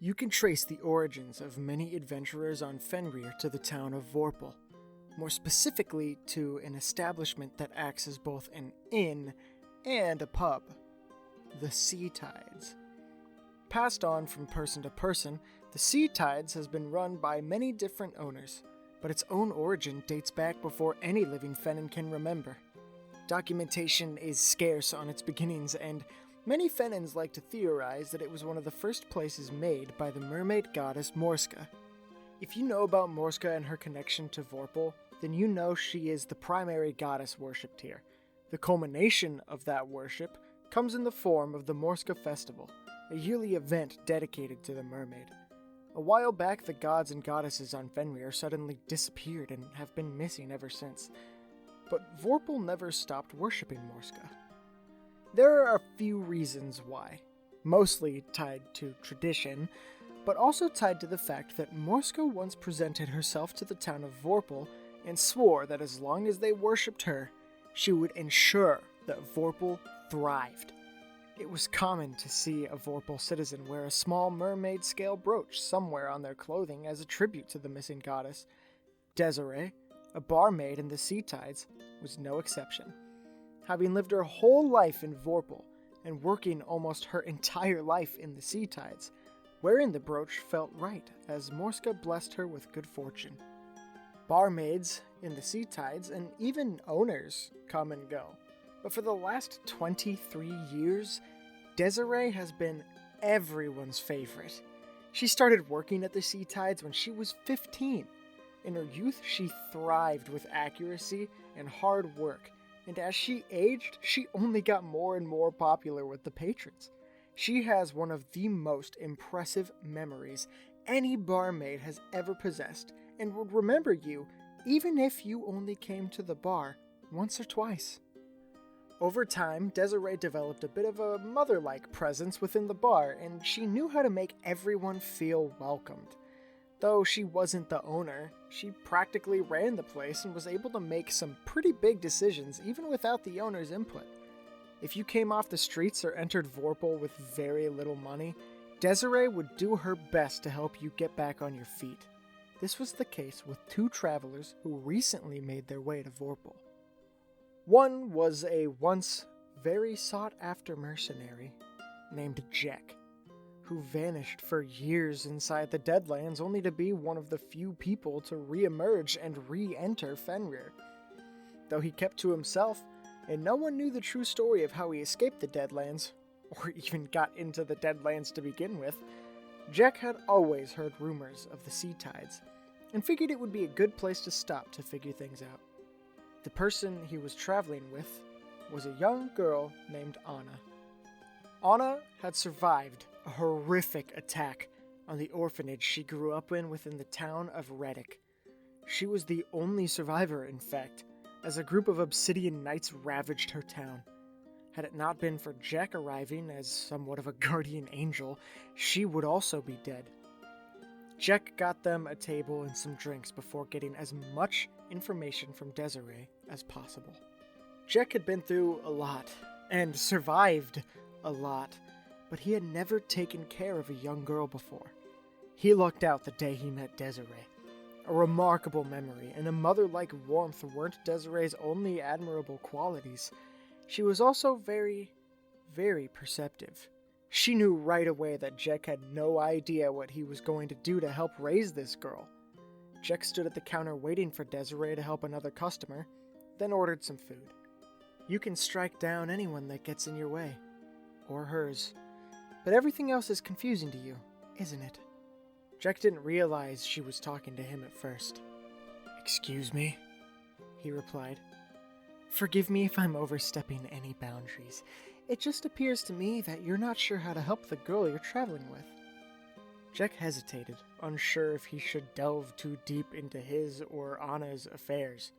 You can trace the origins of many adventurers on Fenrir to the town of Vorpal, more specifically to an establishment that acts as both an inn and a pub, the Sea Tides. Passed on from person to person, the Sea Tides has been run by many different owners, but its own origin dates back before any living Fennin can remember. Documentation is scarce on its beginnings, and many Fennins like to theorize that it was one of the first places made by the mermaid goddess Morska. If you know about Morska and her connection to Vorpal, then you know she is the primary goddess worshipped here. The culmination of that worship comes in the form of the Morska Festival, a yearly event dedicated to the mermaid. A while back, the gods and goddesses on Fenrir suddenly disappeared and have been missing ever since. But Vorpal never stopped worshipping Morska. There are a few reasons why, mostly tied to tradition, but also tied to the fact that Morska once presented herself to the town of Vorpal and swore that as long as they worshipped her, she would ensure that Vorpal thrived. It was common to see a Vorpal citizen wear a small mermaid-scale brooch somewhere on their clothing as a tribute to the missing goddess. Desiree, a barmaid in the Sea Tides, was no exception. Having lived her whole life in Vorpal and working almost her entire life in the Sea Tides, wearing the brooch felt right as Morska blessed her with good fortune. Barmaids in the Sea Tides and even owners come and go, but for the last 23 years, Desiree has been everyone's favorite. She started working at the Sea Tides when she was 15. In her youth, she thrived with accuracy and hard work, and as she aged, she only got more and more popular with the patrons. She has one of the most impressive memories any barmaid has ever possessed, and would remember you even if you only came to the bar once or twice. Over time, Desiree developed a bit of a mother-like presence within the bar, and she knew how to make everyone feel welcomed. Though she wasn't the owner, she practically ran the place and was able to make some pretty big decisions even without the owner's input. If you came off the streets or entered Vorpal with very little money, Desiree would do her best to help you get back on your feet. This was the case with two travelers who recently made their way to Vorpal. One was a once very sought-after mercenary named Jack, who vanished for years inside the Deadlands only to be one of the few people to re-emerge and re-enter Fenrir. Though he kept to himself, and no one knew the true story of how he escaped the Deadlands, or even got into the Deadlands to begin with, Jack had always heard rumors of the Sea Tides, and figured it would be a good place to stop to figure things out. The person he was traveling with was a young girl named Anna. Anna had survived a horrific attack on the orphanage she grew up in within the town of Reddick. She was the only survivor, in fact, as a group of Obsidian Knights ravaged her town. Had it not been for Jack arriving as somewhat of a guardian angel, she would also be dead. Jack got them a table and some drinks before getting as much information from Desiree as possible. Jack had been through a lot, and survived a lot, but he had never taken care of a young girl before. He lucked out the day he met Desiree. A remarkable memory and a mother-like warmth weren't Desiree's only admirable qualities. She was also very, very perceptive. She knew right away that Jack had no idea what he was going to do to help raise this girl. Jack stood at the counter waiting for Desiree to help another customer, then ordered some food. You can strike down anyone that gets in your way, or hers, but everything else is confusing to you, isn't it? Jack didn't realize she was talking to him at first. "Excuse me," he replied. "Forgive me if I'm overstepping any boundaries. It just appears to me that you're not sure how to help the girl you're traveling with." Jack hesitated, unsure if he should delve too deep into his or Anna's affairs.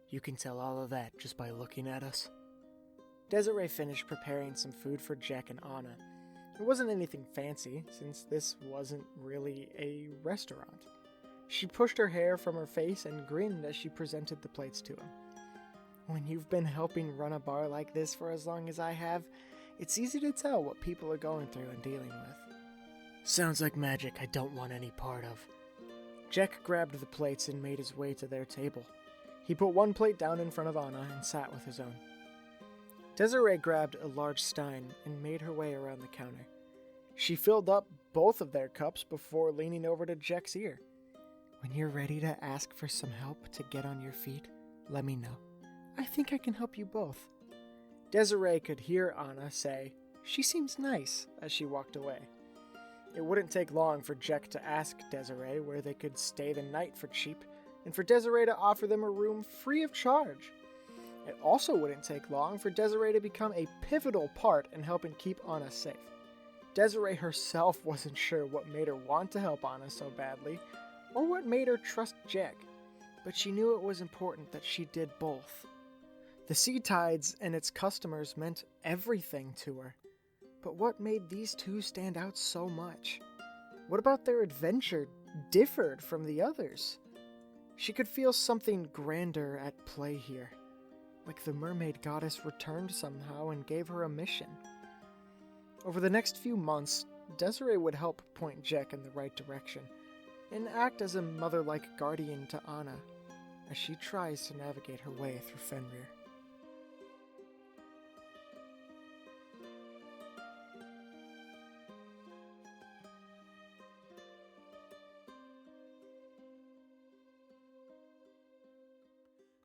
"You can tell all of that just by looking at us." Desiree finished preparing some food for Jack and Anna. It wasn't anything fancy, since this wasn't really a restaurant. She pushed her hair from her face and grinned as she presented the plates to him. "When you've been helping run a bar like this for as long as I have, it's easy to tell what people are going through and dealing with. Sounds like magic I don't want any part of. Jack grabbed the plates and made his way to their table. He put one plate down in front of Anna and sat with his own. Desiree grabbed a large stein and made her way around the counter. She filled up both of their cups before leaning over to Jack's ear. When you're ready to ask for some help to get on your feet, let me know. I think I can help you both. Desiree could hear Anna say, "She seems nice," as she walked away. It wouldn't take long for Jack to ask Desiree where they could stay the night for cheap, and for Desiree to offer them a room free of charge. It also wouldn't take long for Desiree to become a pivotal part in helping keep Anna safe. Desiree herself wasn't sure what made her want to help Anna so badly, or what made her trust Jack, but she knew it was important that she did both. The sea tides and its customers meant everything to her, but what made these two stand out so much? What about their adventure differed from the others? She could feel something grander at play here, like the mermaid goddess returned somehow and gave her a mission. Over the next few months, Desiree would help point Jack in the right direction, and act as a mother-like guardian to Anna, as she tries to navigate her way through Fenrir.